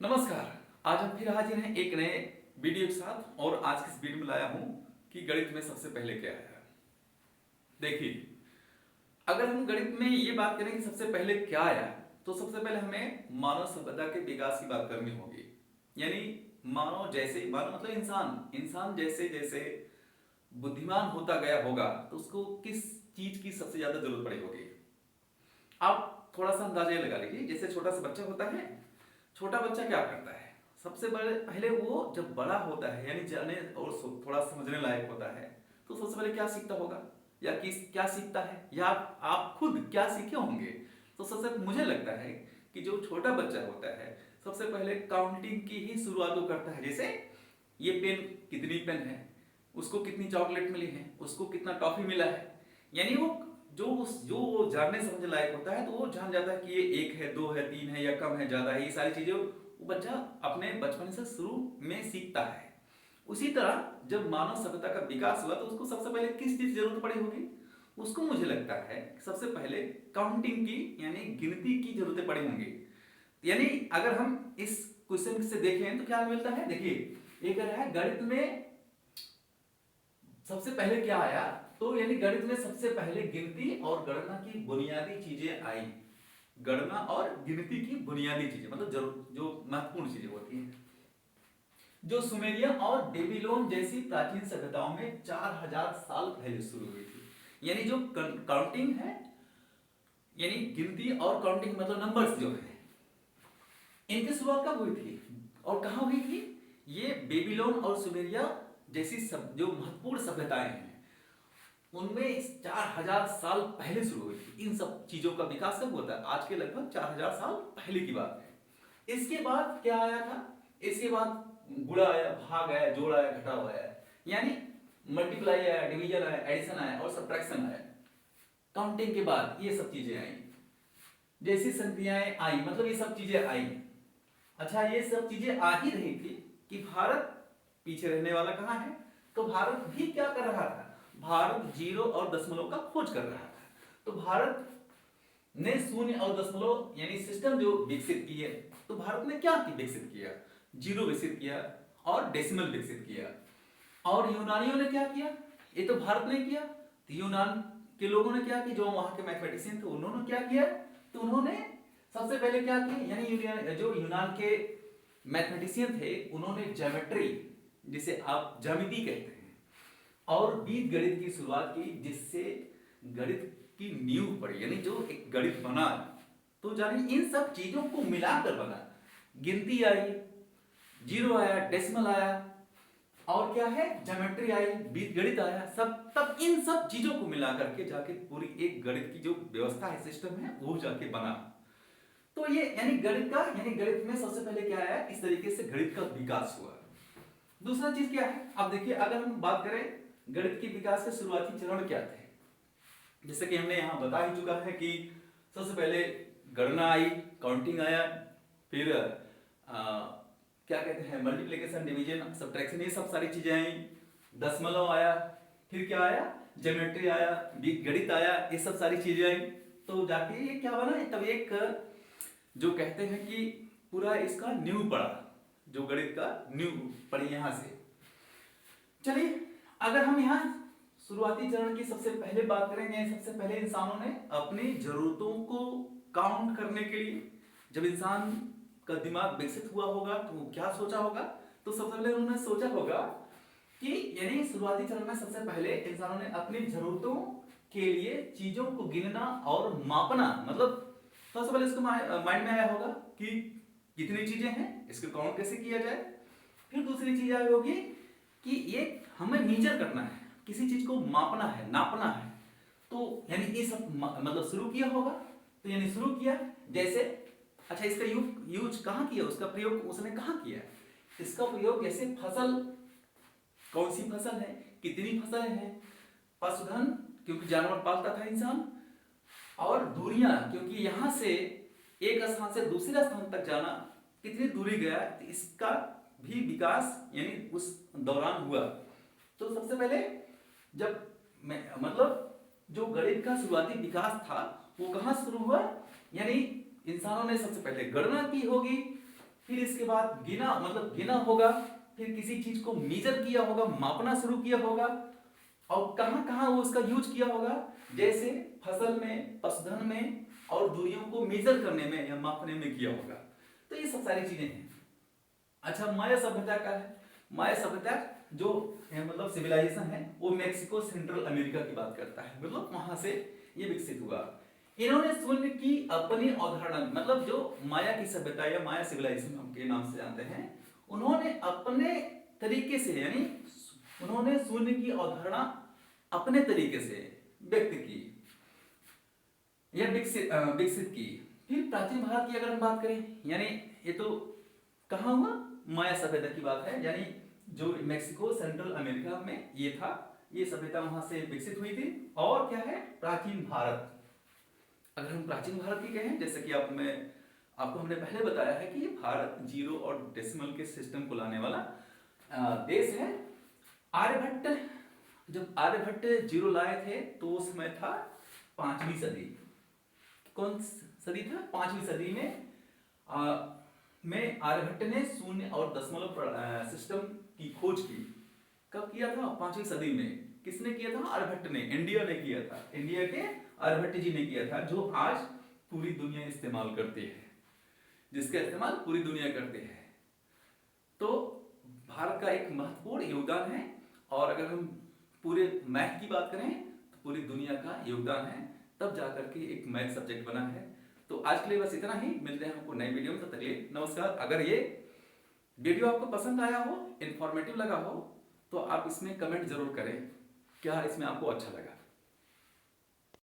नमस्कार। आज हम फिर हाजिर हैं एक नए वीडियो के साथ और आज की इस वीडियो में लाया हूं कि गणित में सबसे पहले क्या आया। देखिए, अगर हम गणित में ये बात करें कि सबसे पहले क्या आया तो सबसे पहले हमें मानव सभ्यता के विकास की बात करनी होगी। यानी मानव मतलब इंसान जैसे जैसे बुद्धिमान होता गया होगा तो उसको किस चीज की सबसे ज्यादा जरूरत पड़ी होगी। आप थोड़ा सा अंदाजा लगा लीजिए। जैसे छोटा सा बच्चा होता है, छोटा बच्चा क्या करता है, सबसे पहले वो जब बड़ा होता है यानी जाने और थोड़ा समझने लायक होता है तो सबसे पहले क्या सीखता होगा या किस क्या सीखता है या आप खुद क्या सीखे होंगे। तो सबसे मुझे लगता है कि जो छोटा बच्चा होता है सबसे पहले काउंटिंग की ही शुरुआत वो करता है। जैसे ये पेन कितनी पेन है, उसको कितनी चॉकलेट मिली है, उसको कितना टॉफी मिला है। यानी वो जो वो जानने समझने लायक होता है तो वो जान जाता है कि ये एक है, दो है, तीन है या कम है, ज्यादा है। ये सारी चीजें वो बच्चा अपने बचपन से शुरू में सीखता है। उसी तरह जब मानव सभ्यता का विकास हुआ तो उसको सबसे पहले किस चीज की जरूरत पड़ी होगी। उसको मुझे लगता है सबसे पहले काउंटिंग की यानी गिनती की जरूरतें पड़ी होंगी। यानी अगर हम इस क्वेश्चन से देखें तो क्या मिलता है। देखिए, एक है गणित में सबसे पहले क्या आया, तो यानी गणित में सबसे पहले गिनती और गणना की बुनियादी चीजें आई। गणना और गिनती की बुनियादी चीजें मतलब जो महत्वपूर्ण चीजें होती हैं, जो सुमेरिया और बेबीलोन जैसी प्राचीन सभ्यताओं में 4000 साल पहले शुरू हुई थी। यानी जो काउंटिंग है यानी गिनती और काउंटिंग मतलब नंबर्स जो है, इनकी शुरुआत कब हुई थी और कहां हुई थी। ये बेबीलोन और सुमेरिया जैसी जो महत्वपूर्ण सभ्यताएं हैं उनमें 4000 साल पहले शुरू हुई थी। इन सब चीजों का विकास कब होता है, आज के लगभग 4000 साल पहले की बात है। इसके बाद क्या आया था, इसके बाद गुणा आया, भाग आया, जोड़ आया, घटाव आया, यानी मल्टीप्लाई आया, डिवीजन आया, एडिशन आया और सब्ट्रैक्शन आया। काउंटिंग के बाद ये सब चीजें आई, जैसी संख्याएं आई मतलब ये सब चीजें आई। अच्छा, ये सब चीजें आ ही रही थी कि भारत पीछे रहने वाला कहां है, तो भारत भी क्या कर रहा था, भारत जीरो और दशमलव का खोज कर रहा था। तो भारत ने शून्य और दशमलव यानी सिस्टम जो विकसित किए, तो भारत ने क्या विकसित किया, जीरो विकसित किया और डेसिमल विकसित किया। और यूनानियों ने क्या किया, ये तो भारत ने किया, तो यूनान के लोगों ने क्या किया, जो वहां के मैथमेटिशियन थे उन्होंने क्या किया, तो उन्होंने सबसे पहले क्या किया, यानी जो यूनान के मैथमेटिशियन थे उन्होंने ज्योमेट्री, जिसे आप ज्यामिति कहते हैं, और बीज गणित की शुरुआत की, जिससे गणित की नींव पड़ी, यानी जो एक गणित बना। तो जानिए इन सब चीजों को मिलाकर बना, गिनती आई, जीरो आया, डेसिमल आया और क्या है ज्योमेट्री आई, बीज गणित आया, सब तब इन सब चीजों को मिलाकर के जाके पूरी एक गणित की जो व्यवस्था है, सिस्टम है, वो जाके बना। तो ये यानी गणित में सबसे पहले क्या आया, इस तरीके से गणित का विकास हुआ। दूसरा चीज क्या है, अब देखिए अगर हम बात करें गणित के विकास के शुरुआती चरण क्या थे, जैसे कि हमने यहां बता ही चुका है कि सबसे पहले गणना आई, काउंटिंग आया, फिर क्या कहते हैं मल्टीप्लिकेशन, डिवीजन, सब्ट्रैक्शन, ये सब सारी चीजें आई, दशमलव आया, फिर क्या आया, ज्योमेट्री आया, बीज गणित आया, ये सब सारी चीजें आई। तो जाके ये क्या बना, तब एक जो कहते हैं कि पूरा इसका नींव पड़ा, जो गणित का नींव पड़ी यहां से। चलिए अगर हम यहाँ शुरुआती चरण की सबसे पहले बात करेंगे, सबसे पहले इंसानों ने अपनी जरूरतों को काउंट करने के लिए, जब इंसान का दिमाग विकसित हुआ होगा तो वो क्या सोचा होगा, तो सबसे पहले उन्होंने सोचा होगा कि यानी शुरुआती चरण में सबसे पहले इंसानों ने अपनी जरूरतों के लिए चीजों को गिनना और मापना, मतलब सबसे पहले इसको माइंड में आया होगा कि कितनी चीजें हैं, इसको काउंट कैसे किया जाए। फिर दूसरी चीज आई होगी कि ये हमें मेजर करना है, किसी चीज को मापना है, नापना है, तो यानी ये सब मतलब शुरू किया होगा। तो यानी शुरू किया जैसे, अच्छा इसका यूज कहाँ किया, उसका प्रयोग उसने कहाँ किया, इसका प्रयोग जैसे फसल, कौन सी फसल है, कितनी फसल है, पशुधन क्योंकि जानवर पालता था इंसान, और दूरियां क्योंकि यहां से एक स्थान से दूसरे स्थान तक जाना कितनी दूरी गया, तो इसका भी विकास यानी उस दौरान हुआ। तो सबसे पहले जब मतलब जो गणित का शुरुआती विकास था वो कहां शुरू हुआ, यानी इंसानों ने सबसे पहले गणना की होगी, फिर इसके बाद गिना, मतलब गिना होगा, फिर किसी चीज को मेजर किया होगा, मापना शुरू किया होगा, और कहां कहां वो उसका यूज किया होगा, जैसे फसल में, पशुधन में, और दूरियों को मेजर करने में या मापने में किया होगा। तो ये सब सारी चीजें हैं। अच्छा, माया सभ्यता का है। माया सभ्यता जो है, मतलब सिविलाइजेशन है, वो मेक्सिको सेंट्रल अमेरिका की बात करता है, मतलब वहां से ये विकसित हुआ। इन्होंने शून्य की अपनी अवधारणा, मतलब जो माया की सभ्यता या माया सिविलाइजेशन हम के नाम से जानते हैं, उन्होंने अपने तरीके से, यानी उन्होंने शून्य की अवधारणा अपने तरीके से व्यक्त की या विकसित की। फिर प्राचीन भारत की अगर हम बात करें, यानी ये तो कहाँ हुआ, माया सभ्यता की बात है, यानी जो मेक्सिको सेंट्रल अमेरिका में ये था, ये सभ्यता वहां से विकसित हुई थी। और क्या है, प्राचीन भारत। अगर हम प्राचीन भारत की कहें, जैसे कि आपको हमने पहले बताया है कि भारत जीरो और डेसिमल के सिस्टम को लाने वाला देश है। आर्यभट्ट, जब आर्यभट्ट जीरो लाए थे तो उस समय था 5वीं सदी। कौन सदी था? 5वीं सदी में आर्यभट्ट ने शून्य और दशमलव सिस्टम की खोज की। कब किया था? 5वीं सदी में। किसने किया था? आर्यभट्ट ने, इंडिया ने किया था, इंडिया के आर्यभट्ट जी ने किया था, जो आज पूरी दुनिया इस्तेमाल करती है, जिसका इस्तेमाल पूरी दुनिया करते हैं। तो भारत का एक महत्वपूर्ण योगदान है। और अगर हम पूरे मैथ की बात करें तो पूरी दुनिया का योगदान है, तब जाकर के एक मैथ सब्जेक्ट बना है। तो आज के लिए बस इतना ही, मिलते हैं आपको नई वीडियो में, तब तक के लिए नमस्कार। अगर ये वीडियो आपको पसंद आया हो, इंफॉर्मेटिव लगा हो, तो आप इसमें कमेंट जरूर करें क्या इसमें आपको अच्छा लगा।